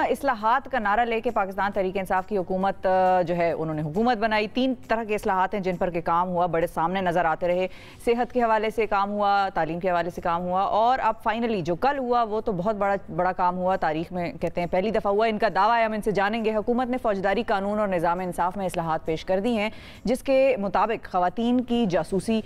اصلاحات کا نعرہ لے کے پاکستان تحریک انصاف کی حکومت جو ہے انہوں نے حکومت بنائی. 3 طرح کے اصلاحات ہیں جن پر کہ کام ہوا, بڑے سامنے نظر آتے رہے. صحت کے حوالے سے کام ہوا, تعلیم کے حوالے سے کام ہوا, اور اب فائنلی جو کل ہوا وہ تو بہت بڑا کام ہوا. تاریخ میں کہتے ہیں پہلی دفعہ ہوا. ان کا دعویٰ ہے, ہم ان سے جانیں گے. حکومت نے فوجداری قانون اور نظام انصاف میں اصلاحات پیش کر دی ہیں جس کے مطابق خواتین کی جاسوسی,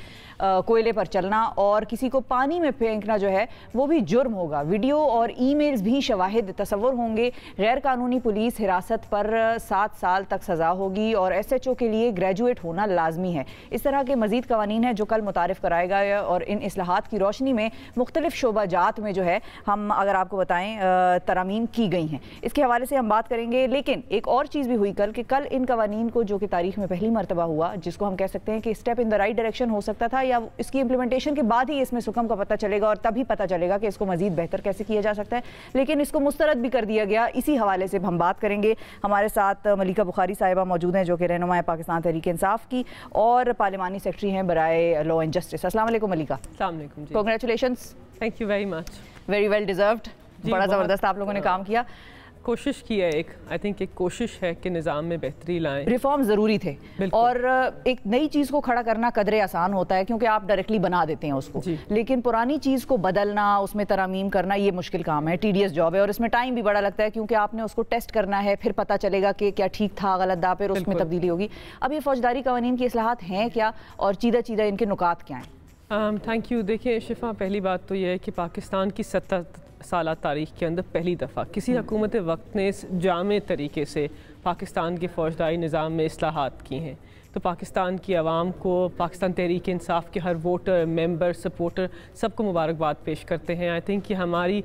کوئلے پر چلنا اور کسی کو پانی میں پھینکنا جو ہے وہ بھی جرم ہوگا. ویڈیو اور ای میلز بھی شواہد تصور ہوں گے. غیر قانونی پولیس حراست پر 7 سال تک سزا ہوگی اور ایس ایچ او کے لیے گریجویٹ ہونا لازمی ہے. اس طرح کے مزید قوانین ہیں جو کل متعارف کرائے گا, اور ان اصلاحات کی روشنی میں مختلف شعبہ جات میں جو ہے ہم اگر آپ کو بتائیں ترامیم کی گئی ہیں. اس کے حوالے سے ہم بات کریں گے. لیکن ایک اور چیز بھی ہوئی کل ان قوانین کو, جو کہ تاریخ میں پہلی مرتبہ ہوا, جس کو ہم کہہ سکتے ہیں کہ step in the right direction ہو سکتا تھا, یا اس کی امپلیمنٹیشن کے بعد ہی اس میں سکم کا پتہ چلے گا اور تب ہی پتہ چلے گا کہ اس کو مزید بہتر کیسے کیا جا سکتا ہے. لیکن اس کو مسترد بھی کر دیا گیا. اسی حوالے سے ہم بات کریں گے. ہمارے ساتھ ملیکہ بخاری صاحبہ موجود ہیں جو کہ رہنما ہے پاکستان تحریک انصاف کی اور پارلیمانی سیکرٹری ہیں برائے لا اینڈ جسٹس. السلام علیکم ملیکہ. السلام علیکم. Congratulations. Thank you very much. Very well deserved. بڑا زبردست آپ لوگوں نے کام کیا, کوشش کی ہے. ایک کوشش ہے کہ نظام میں بہتری لائیں. ریفارم ضروری تھے, اور ایک نئی چیز کو کھڑا کرنا قدرے آسان ہوتا ہے کیونکہ آپ ڈائریکٹلی بنا دیتے ہیں اس کو, لیکن پرانی چیز کو بدلنا, اس میں ترامیم کرنا, یہ مشکل کام ہے, ٹیڈیس جاب ہے, اور اس میں ٹائم بھی بڑا لگتا ہے کیونکہ آپ نے اس کو ٹیسٹ کرنا ہے, پھر پتہ چلے گا کہ کیا ٹھیک تھا غلط تھا, پھر اس میں تبدیلی ہوگی. اب یہ فوجداری قوانین کی اصلاحات ہیں کیا, اور چیدہ ان کے نکات کیا ہیں؟ Thank you. دیکھیں شفا, پہلی بات تو یہ ہے کہ پاکستان کی 70 سالہ تاریخ کے اندر پہلی دفعہ کسی حکومت وقت نے اس جامع طریقے سے پاکستان کے فوجداری نظام میں اصلاحات کی ہیں. تو پاکستان کی عوام کو, پاکستان تحریک انصاف کے ہر ووٹر, ممبر, سپورٹر, سب کو مبارکباد پیش کرتے ہیں. آئی تھنک کہ ہماری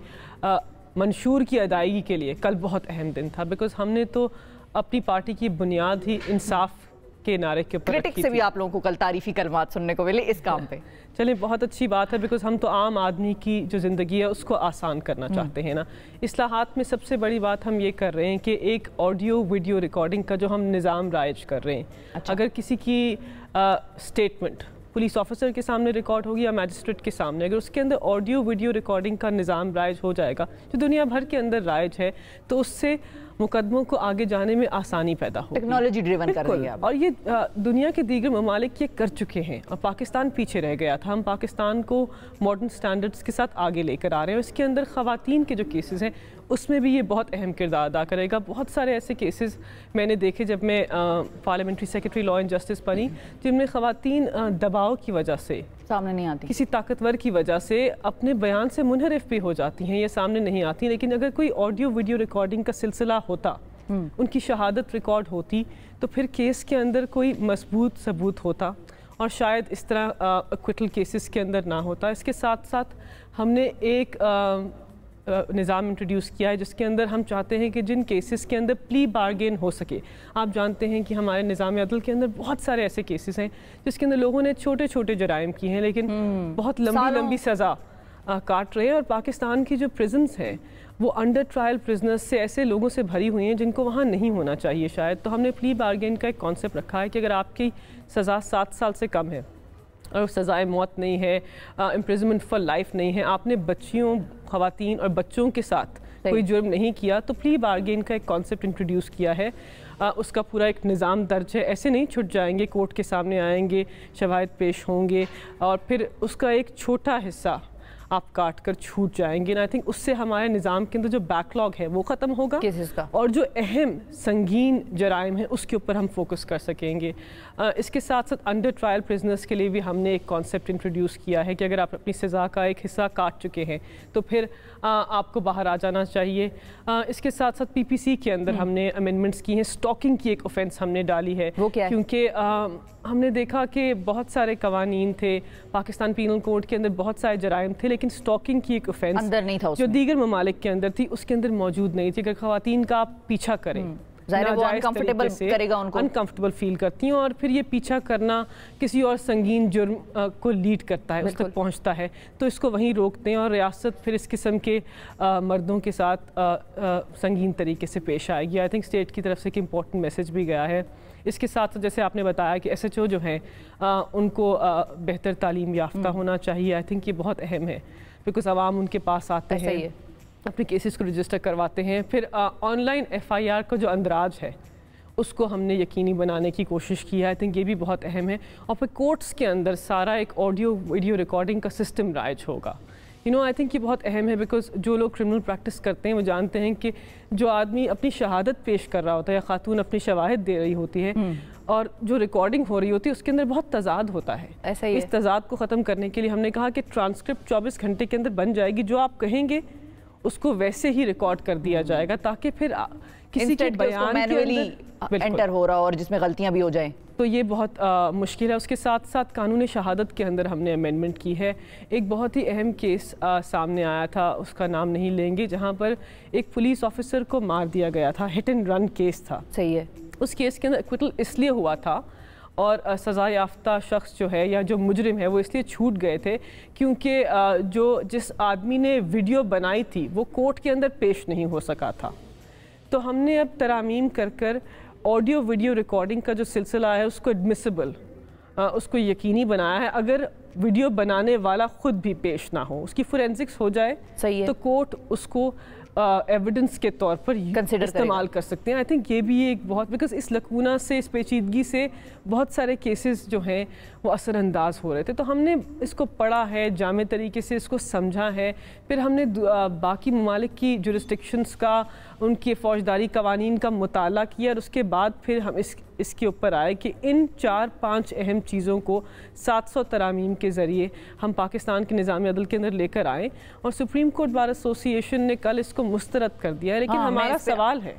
منشور کی ادائیگی کے لیے کل بہت اہم دن تھا, بیکاز ہم نے تو اپنی پارٹی کی بنیاد ہی انصاف کے نعرے کے اوپر کرٹک سے بھی آپ لوگوں کو کل تعریفی کلمات سننے کو ملے اس کام پہ. چلیں, بہت اچھی بات ہے, بیکاز ہم تو عام آدمی کی جو زندگی ہے اس کو آسان کرنا چاہتے ہیں نا. اصلاحات میں سب سے بڑی بات ہم یہ کر رہے ہیں کہ ایک آڈیو ویڈیو ریکارڈنگ کا جو ہم نظام رائج کر رہے ہیں, اگر کسی کی سٹیٹمنٹ پولیس آفیسر کے سامنے ریکارڈ ہوگی یا میجسٹریٹ کے سامنے, اگر اس کے اندر آڈیو ویڈیو ریکارڈنگ کا نظام رائج ہو جائے گا جو دنیا بھر کے اندر رائج ہے, تو اس سے مقدموں کو آگے جانے میں آسانی پیدا ہوگی. ٹیکنالوجی ڈریون کر رہی ہے, اور یہ دنیا کے دیگر ممالک یہ کر چکے ہیں اور پاکستان پیچھے رہ گیا تھا. ہم پاکستان کو ماڈرن سٹینڈرڈز کے ساتھ آگے لے کر آ رہے ہیں. اس کے اندر خواتین کے جو کیسز ہیں اس میں بھی یہ بہت اہم کردار ادا کرے گا. بہت سارے ایسے کیسز میں نے دیکھے جب میں parliamentary secretary law and justice بنی, جن میں خواتین دباؤ کی وجہ سے, سامنے نہیں آتی, کسی طاقتور کی وجہ سے اپنے بیان سے منحرف بھی ہو جاتی ہیں, یہ سامنے نہیں آتی. لیکن اگر کوئی آڈیو ویڈیو ریکارڈنگ کا سلسلہ ہوتا, ان کی شہادت ریکارڈ ہوتی, تو پھر کیس کے اندر کوئی مضبوط ثبوت ہوتا اور شاید اس طرح اکوٹل کیسز کے اندر نہ ہوتا. اس کے ساتھ ساتھ ہم نے ایک نظام انٹروڈیوس کیا ہے جس کے اندر ہم چاہتے ہیں کہ جن کیسز کے اندر پلی بارگین ہو سکے. آپ جانتے ہیں کہ ہمارے نظام عدل کے اندر بہت سارے ایسے کیسز ہیں جس کے اندر لوگوں نے چھوٹے چھوٹے جرائم کیے ہیں لیکن بہت لمبی سزا کاٹ رہے ہیں. اور پاکستان کی جو پریزنس ہیں وہ انڈر ٹرائل پرزنرز سے, ایسے لوگوں سے بھری ہوئی ہیں جن کو وہاں نہیں ہونا چاہیے شاید. تو ہم نے پلی بارگین کا ایک کانسیپٹ رکھا ہے کہ اگر آپ کی سزا 7 سال سے کم ہے اور سزائے موت نہیں ہے, امپریزمنٹ فار لائف نہیں ہے, آپ نے بچیوں, خواتین اور بچوں کے ساتھ کوئی جرم نہیں کیا, تو پلی بارگین کا ایک کانسیپٹ انٹروڈیوس کیا ہے. اس کا پورا ایک نظام درج ہے. ایسے نہیں چھٹ جائیں گے, کورٹ کے سامنے آئیں گے, شواہد پیش ہوں گے اور پھر اس کا ایک چھوٹا حصہ آپ کاٹ کر چھوٹ جائیں گے. آئی تھنک اس سے ہمارے نظام کے اندر جو بیک لاگ ہے وہ ختم ہوگا اور جو اہم سنگین جرائم ہیں اس کے اوپر ہم فوکس کر سکیں گے. اس کے ساتھ ساتھ انڈر ٹرائل پرزنرز کے لیے بھی ہم نے ایک کانسیپٹ انٹروڈیوس کیا ہے کہ اگر آپ اپنی سزا کا ایک حصہ کاٹ چکے ہیں تو پھر آپ کو باہر آ جانا چاہیے. اس کے ساتھ ساتھ پی پی سی کے اندر ہم نے امینڈمنٹس کی ہیں. اسٹاکنگ کی ایک اوفینس ہم نے ڈالی ہے کیونکہ ہم نے دیکھا کہ بہت سارے قوانین تھے پاکستان پینل کوڈ کے اندر, بہت سارے جرائم تھے, لیکن اسٹاکنگ کی ایک اوفینس جو دیگر ممالک کے اندر تھی اس کے اندر موجود نہیں تھی. اگر خواتین کا آپ پیچھا کریں, انکمفرٹیبل فیل کرتی ہیں اور پھر یہ پیچھا کرنا کسی اور سنگین جرم کو لیڈ کرتا ہے, اس تک پہنچتا ہے, تو اس کو وہیں روکتے ہیں اور ریاست پھر اس قسم کے مردوں کے ساتھ سنگین طریقے سے پیش آئے گی. آئی تھنک اسٹیٹ کی طرف سے ایک امپورٹنٹ میسج بھی گیا ہے. اس کے ساتھ جیسے آپ نے بتایا کہ ایس ایچ او جو ہیں ان کو بہتر تعلیم یافتہ ہونا چاہیے. آئی تھنک یہ بہت اہم ہے بیکاز عوام ان کے پاس آتے ہیں, اپنے کیسز کو رجسٹر کرواتے ہیں. پھر آن لائن FIR کا جو اندراج ہے اس کو ہم نے یقینی بنانے کی کوشش کی ہے. آئی تھنک یہ بھی بہت اہم ہے. اور پھر کورٹس کے اندر سارا ایک آڈیو ویڈیو ریکارڈنگ کا سسٹم رائج ہوگا. آئی تھنک یہ بہت اہم ہے بیکاز جو لوگ کرمنل پریکٹس کرتے ہیں وہ جانتے ہیں کہ جو آدمی اپنی شہادت پیش کر رہا ہوتا ہے یا خاتون اپنی شواہد دے رہی ہوتی ہے اور جو ریکارڈنگ ہو رہی ہوتی ہے اس کے اندر بہت تضاد ہوتا ہے. اس تضاد کو ختم کرنے کے لیے ہم نے کہا کہ ٹرانسکرپٹ 24 گھنٹے کے اندر بن جائے گی. جو آپ کہیں گے اس کو ویسے ہی ریکارڈ کر دیا جائے گا تاکہ پھر کسی کے بیان کے اندر انٹر ہو رہا اور جس میں غلطیاں بھی ہو جائیں تو یہ بہت مشکل ہے. اس کے ساتھ ساتھ قانون شہادت کے اندر ہم نے امینڈمنٹ کی ہے. ایک بہت ہی اہم کیس سامنے آیا تھا, اس کا نام نہیں لیں گے, جہاں پر ایک پولیس آفیسر کو مار دیا گیا تھا. ہٹ اینڈ رن کیس تھا. صحیح ہے. اس کیس کے اندر ایکویٹل اس لیے ہوا تھا اور سزا یافتہ شخص جو ہے یا جو مجرم ہے وہ اس لیے چھوٹ گئے تھے کیونکہ جس آدمی نے ویڈیو بنائی تھی وہ کورٹ کے اندر پیش نہیں ہو سکا تھا. تو ہم نے اب ترامیم کر آڈیو ویڈیو ریکارڈنگ کا جو سلسلہ ہے اس کو ایڈمیسیبل, اس کو یقینی بنایا ہے. اگر ویڈیو بنانے والا خود بھی پیش نہ ہو, اس کی فورینسکس ہو جائے تو کورٹ اس کو ایویڈنس کے طور پر استعمال کر سکتے ہیں. آئی تھنک یہ بھی ایک بہت بیکاز اس لکونہ سے, اس پیچیدگی سے بہت سارے کیسز جو ہیں وہ اثر انداز ہو رہے تھے. تو ہم نے اس کو پڑھا ہے, جامع طریقے سے اس کو سمجھا ہے. پھر ہم نے باقی ممالک کی جورسڈکشنز کا, ان کے فوجداری قوانین کا مطالعہ کیا اور اس کے بعد پھر ہم اس کے اوپر آئے کہ ان 4-5 اہم چیزوں کو 700 ترامیم کے ذریعے ہم پاکستان کے نظام عدل کے اندر لے کر آئیں. اور سپریم کورٹ بار ایسوسی ایشن نے کل اس کو مسترد کر دیا ہے. لیکن ہمارا سوال ہے,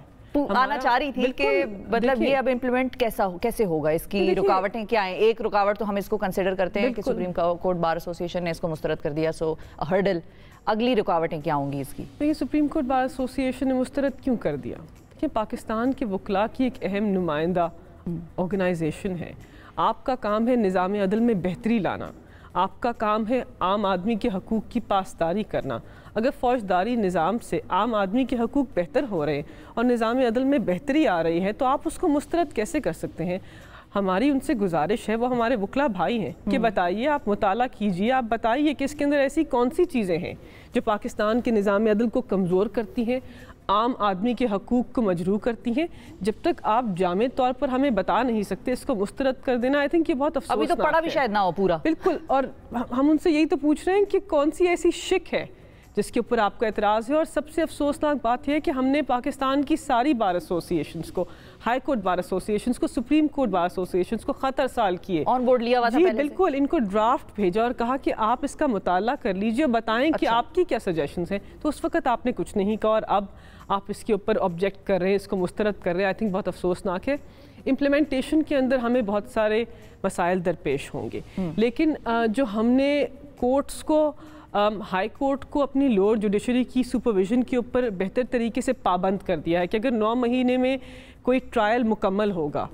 آنا چاہ رہی تھی کہ مطلب یہ اب امپلیمنٹ کیسے ہوگا, اس کی رکاوٹیں کیا ہیں. ایک رکاوٹ تو ہم اس کو کنسیڈر کرتے ہیں کہ سپریم کورٹ بار ایسوسی ایشن نے اس کو مسترد کر دیا, سو ہرڈل. اگلی رکاوٹیں کیا ہوں گی اس کی؟ یہ سپریم کورٹ بار ایسوسی ایشن نے مسترد کیوں کر دیا؟ کہ پاکستان کے وکلاء کی ایک اہم نمائندہ آرگنائزیشن ہے. آپ کا کام ہے نظام عدل میں بہتری لانا, آپ کا کام ہے عام آدمی کے حقوق کی پاسداری کرنا. اگر فوجداری نظام سے عام آدمی کے حقوق بہتر ہو رہے ہیں اور نظام عدل میں بہتری آ رہی ہے تو آپ اس کو مسترد کیسے کر سکتے ہیں؟ ہماری ان سے گزارش ہے, وہ ہمارے وکلاء بھائی ہیں, کہ بتائیے, آپ مطالعہ کیجئے, آپ بتائیے کہ اس کے اندر ایسی کون سی چیزیں ہیں جو پاکستان کے نظام عدل کو کمزور کرتی ہیں, عام آدمی کے حقوق کو مجروح کرتی ہیں. جب تک آپ جامع طور پر ہمیں بتا نہیں سکتے, اس کو مسترد کر دینا, آئی تھنک یہ بہت افسوسناک ہے. ابھی تو پڑھا بھی شاید نہ ہو پورا. بالکل. اور ہم ان سے یہی تو پوچھ رہے ہیں کہ کون سی ایسی شک ہے جس کے اوپر آپ کا اعتراض ہے. اور سب سے افسوسناک بات یہ ہے کہ ہم نے پاکستان کی ساری بار ایسوسی ایشنز کو, ہائی کورٹ بار ایسوسی ایشنز کو, سپریم کورٹ بار ایسوسی ایشنز کو خط ارسال کیے, آن بورڈ لیا ہوا تھا پہلے سے. بالکل, ان کو ڈرافٹ بھیجا اور کہا کہ آپ اس کا مطالعہ کر لیجئے اور بتائیں کہ آپ کی کیا سجیشنز ہیں. تو اس وقت آپ نے کچھ نہیں کہا اور اب آپ اس کے اوپر آبجیکٹ کر رہے ہیں, اس کو مسترد کر رہے ہیں. آئی تھنک بہت افسوسناک ہے. امپلیمنٹیشن کے اندر ہمیں بہت سارے مسائل درپیش ہوں گے, لیکن جو ہم نے کورٹس کو, ہائی کورٹ کو اپنی لوور جوڈیشری کی سپرویژن کے اوپر بہتر طریقے سے پابند کر دیا ہے کہ اگر 9 مہینے میں کوئی ٹرائل مکمل ہوگا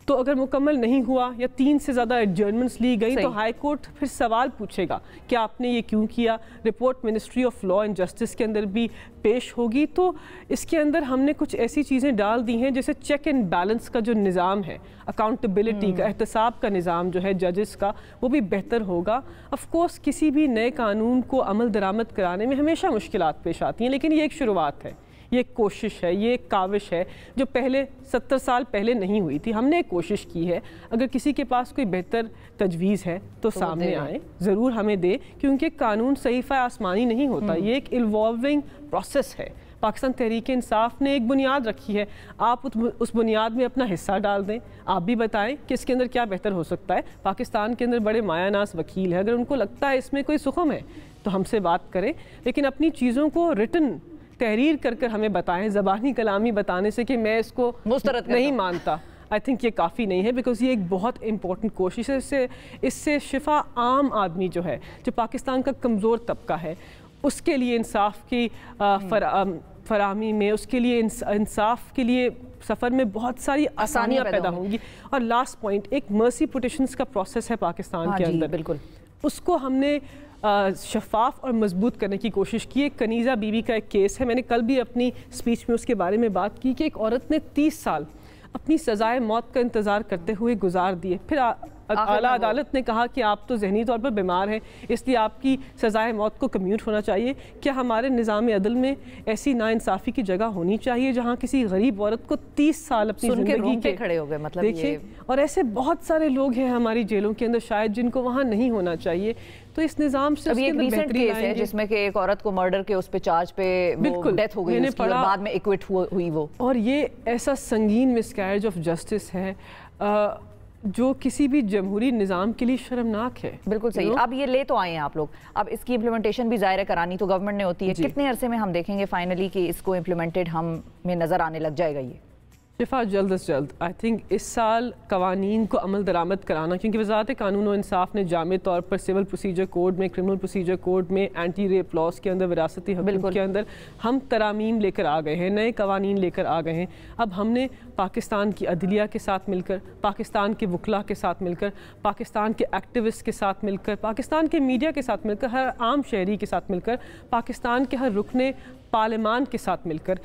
تو اگر مکمل نہیں ہوا یا 3 سے زیادہ ایڈجرنمنٹس لی گئی تو ہائی کورٹ پھر سوال پوچھے گا کہ آپ نے یہ کیوں کیا. Report ministry of law and justice کے اندر بھی پیش ہوگی. تو اس کے اندر ہم نے کچھ ایسی چیزیں ڈال دی ہیں جیسے چیک اینڈ بیلنس کا جو نظام ہے, اکاؤنٹیبلٹی کا, احتساب کا نظام جو ہے ججز کا, وہ بھی بہتر ہوگا. آف کورس کسی بھی نئے قانون کو عمل درآمد کرانے میں ہمیشہ مشکلات پیش آتی ہیں, لیکن یہ ایک شروعات ہے, یہ ایک کوشش ہے, یہ ایک کاوش ہے جو پہلے 70 سال پہلے نہیں ہوئی تھی. ہم نے ایک کوشش کی ہے. اگر کسی کے پاس کوئی بہتر تجویز ہے تو سامنے آئیں, ضرور ہمیں دے, کیونکہ قانون صحیفہ آسمانی نہیں ہوتا, یہ ایک ایوالونگ پروسیس ہے. پاکستان تحریک انصاف نے ایک بنیاد رکھی ہے, آپ اس بنیاد میں اپنا حصہ ڈال دیں, آپ بھی بتائیں کہ اس کے اندر کیا بہتر ہو سکتا ہے. پاکستان کے اندر بڑے مایہ ناز وکیل ہیں, اگر ان کو لگتا ہے اس میں کوئی سخم ہے تو ہم سے بات کریں, لیکن اپنی چیزوں کو ریٹن تحریر کر ہمیں بتائیں. زبانی کلامی بتانے سے کہ میں اس کو مسترد نہیں مانتا, آئی تھنک یہ کافی نہیں ہے, بیکاز یہ ایک بہت امپورٹنٹ کوشش ہے. اس سے شفا عام آدمی جو ہے, جو پاکستان کا کمزور طبقہ ہے, اس کے لیے انصاف کی فراہمی میں, اس کے لیے انصاف کے لیے سفر میں بہت ساری آسانیاں پیدا ہوں گی. اور لاسٹ پوائنٹ, ایک مرسی پٹیشنز کا پروسیس ہے پاکستان کے اندر, بالکل اس کو ہم نے شفاف اور مضبوط کرنے کی کوشش کی. ایک کنیزہ بی بی کا ایک کیس ہے, میں نے کل بھی اپنی سپیچ میں اس کے بارے میں بات کی کہ ایک عورت نے 30 سال اپنی سزائے موت کا انتظار کرتے ہوئے گزار دیے, پھر اعلیٰ عدالت نے کہا کہ آپ تو ذہنی طور پر بیمار ہیں، اس لیے آپ کی سزائے موت کو کمیوٹ ہونا چاہیے. کیا ہمارے نظام عدل میں ایسی ناانصافی کی جگہ ہونی چاہیے جہاں کسی غریب عورت کو 30 سال اپنی زندگی کے کھڑے ہو گئے؟ مطلب دیکھیں، اور ایسے بہت سارے لوگ ہیں ہماری جیلوں کے اندر شاید جن کو وہاں نہیں ہونا چاہیے. تو اس نظام سے ابھی ایک ریسنٹ کیس ہے جس میں کہ ایک عورت کو مرڈر کے اس پہ چارج پہ ڈیتھ ہو گئی اس کی اور بعد میں ایکوٹ ہوئی وہ. اور یہ ایسا سنگین مس کیریج آف جسٹس ہے جو کسی بھی جمہوری نظام کے لیے شرمناک ہے. بالکل صحیح. اب یہ لے تو آئے ہیں آپ لوگ، اب اس کی امپلیمنٹیشن بھی ظاہر کرانی تو گورنمنٹ نے ہوتی ہے. کتنے عرصے میں ہم دیکھیں گے فائنلی کہ اس کو امپلیمنٹڈ ہمیں نظر آنے لگ جائے گا؟ یہ شفا جلد از جلد آئی تھنک اس سال قوانین کو عمل درآمد کرانا، کیونکہ وزارت قانون و انصاف نے جامع طور پر سول پروسیجر کوڈ میں، کرمنل پروسیجر کوڈ میں، اینٹی ریپ لاس کے اندر، وراثتی حقوق کے اندر ہم ترامیم لے کر آ گئے ہیں، نئے قوانین لے کر آ گئے ہیں. اب ہم نے پاکستان کی عدلیہ کے ساتھ مل کر، پاکستان کے وکلاء کے ساتھ مل کر، پاکستان کے ایکٹیوسٹ کے ساتھ مل کر، پاکستان کے میڈیا کے ساتھ مل کر، ہر عام شہری کے ساتھ مل کر، پاکستان کے ہر رکن پارلیمان کے ساتھ مل کر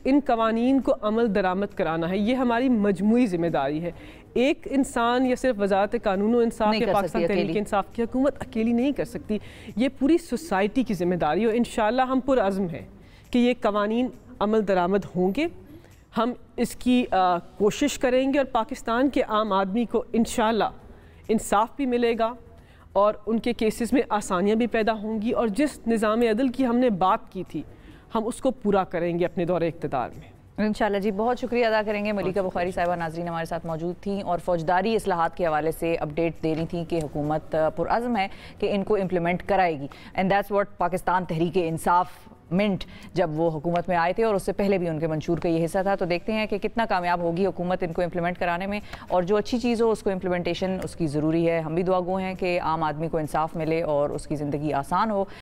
ان قوانین کو عمل درآمد کرانا ہے. یہ ہماری مجموعی ذمہ داری ہے. ایک انسان یا صرف وزارت قانون و انصاف یا پاکستان تحریک انصاف کی حکومت اکیلی نہیں کر سکتی. یہ پوری سوسائٹی کی ذمہ داری ہے اور انشاءاللہ ہم پرعزم ہیں کہ یہ قوانین عمل درآمد ہوں گے. ہم اس کی کوشش کریں گے اور پاکستان کے عام آدمی کو انشاءاللہ انصاف بھی ملے گا اور ان کے کیسز میں آسانیاں بھی پیدا ہوں گی. اور جس نظام عدل کی ہم نے بات کی تھی ہم اس کو پورا کریں گے اپنے دور اقتدار میں انشاءاللہ. جی بہت شکریہ ادا کریں گے. ملیکہ بخاری صاحبہ ناظرین ہمارے ساتھ موجود تھیں اور فوجداری اصلاحات کے حوالے سے اپڈیٹ دے رہی تھیں کہ حکومت پرعزم ہے کہ ان کو امپلیمنٹ کرائے گی. And that's what Pakistan Tehreek Insaf minute جب وہ حکومت میں آئے تھے اور اس سے پہلے بھی ان کے منشور کا یہ حصہ تھا. تو دیکھتے ہیں کہ کتنا کامیاب ہوگی حکومت ان کو امپلیمنٹ کرانے میں، اور جو اچھی چیز ہو اس کو امپلیمنٹیشن اس کی ضروری ہے. ہم بھی دعا گو ہیں کہ عام آدمی کو انصاف ملے اور اس کی زندگی آسان ہو.